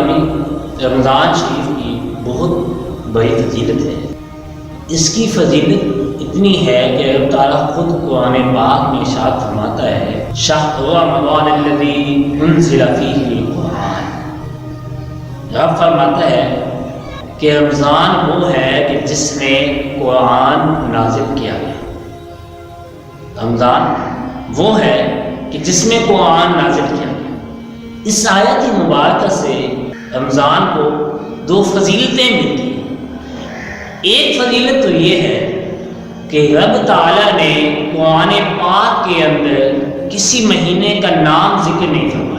گرامی، رمضان شریف کی بہت بڑی فضیلت ہے۔ اس کی فضیلت اتنی ہے کہ اللہ تعالیٰ خود قرآن پاک میں ارشاد فرماتا ہے شہر رمضان الذی انزل فیہ القرآن۔ رب فرماتا ہے کہ رمضان وہ ہے کہ جس میں قرآن نازل کیا گیا۔ رمضان وہ ہے کہ جس میں قرآن نازل کیا گیا۔ اس آیت مبارکہ سے رمضان کو دو فضیلتیں ملتی ہیں۔ ایک فضیلت تو یہ ہے کہ رب تعالیٰ نے قرآن پاک کے اندر کسی مہینے کا نام ذکر نہیں فرمایا،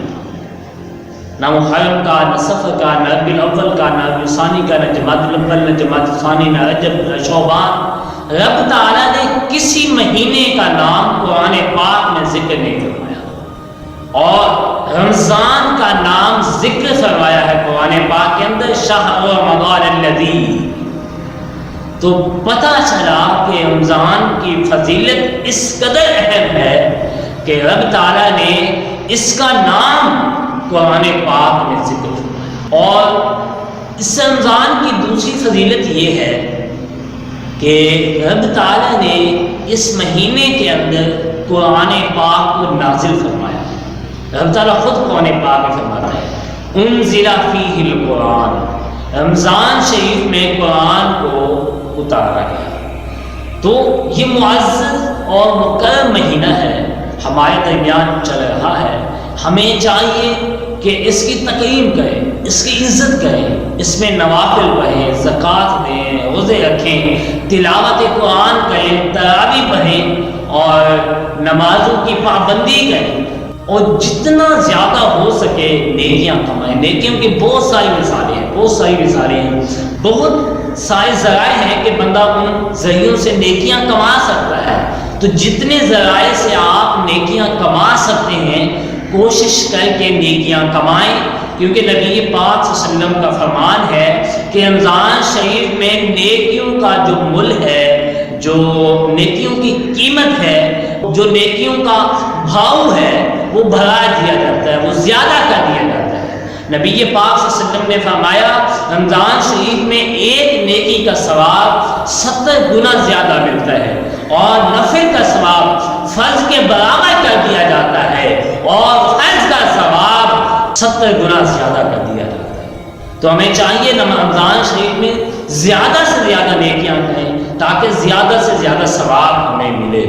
نہ محرم کا، نہ صفر کا، نہ ربیع الاول کا، نہ ربیع الثانی کا، نہ جمادی الاول، نہ جمادی الثانی، نہ رجب، نہ شعبان۔ رب تعالیٰ نے کسی مہینے کا نام قرآن پاک میں ذکر نہیں فرمایا، اور رمضان کا نام ذکر فرمایا ہے قرآن پاک کے اندر، شہر رمضان الذی۔ تو پتہ چلا کہ رمضان کی فضیلت اس قدر اہم ہے کہ رب تعالیٰ نے اس کا نام قرآن پاک میں ذکر فرمایا۔ اور اس رمضان کی دوسری فضیلت یہ ہے کہ رب تعالیٰ نے اس مہینے کے اندر قرآن پاک کو نازل فرمایا۔ رب تعالیٰ خود قرآن پاک میں فرماتا ہے انزل فیہ القرآن، رمضان شریف میں قرآن کو اتارا گیا۔ تو یہ معزز اور مکرم مہینہ ہے، ہمارے درمیان چل رہا ہے۔ ہمیں چاہیے کہ اس کی تکریم کریں، اس کی عزت کریں، اس میں نوافل پڑھیں، زکوٰۃ دیں، روزے رکھیں، تلاوت قرآن کریں، تراویح پڑھیں اور نمازوں کی پابندی کریں، اور جتنا زیادہ ہو سکے نیکیاں کمائیں۔ نیکیوں کی بہت ساری مثالیں ہیں، بہت سارے ذرائع ہیں کہ بندہ ان ذریعوں سے نیکیاں کما سکتا ہے۔ تو جتنے ذرائع سے آپ نیکیاں کما سکتے ہیں کوشش کر کے نیکیاں کمائیں، کیونکہ نبی پاک صلی اللہ علیہ وسلم کا فرمان ہے کہ رمضان شریف میں نیکیوں کا جو مل ہے، جو نیکیوں کی قیمت ہے، جو نیکیوں کا بھاؤ ہے، وہ بڑھا دیا جاتا ہے، وہ زیادہ کر دیا جاتا ہے۔ نبی پاک صلی اللہ علیہ وسلم نے فرمایا رمضان شریف میں ایک نیکی کا ثواب 70 گنا زیادہ ملتا ہے، اور نفل کا ثواب فرض کے برابر کر دیا جاتا ہے، اور فرض کا ثواب 70 گنا زیادہ کر دیا جاتا ہے۔ تو ہمیں چاہیے رمضان شریف میں زیادہ سے زیادہ نیکیاں کریں تاکہ زیادہ سے زیادہ ثواب ہمیں ملے۔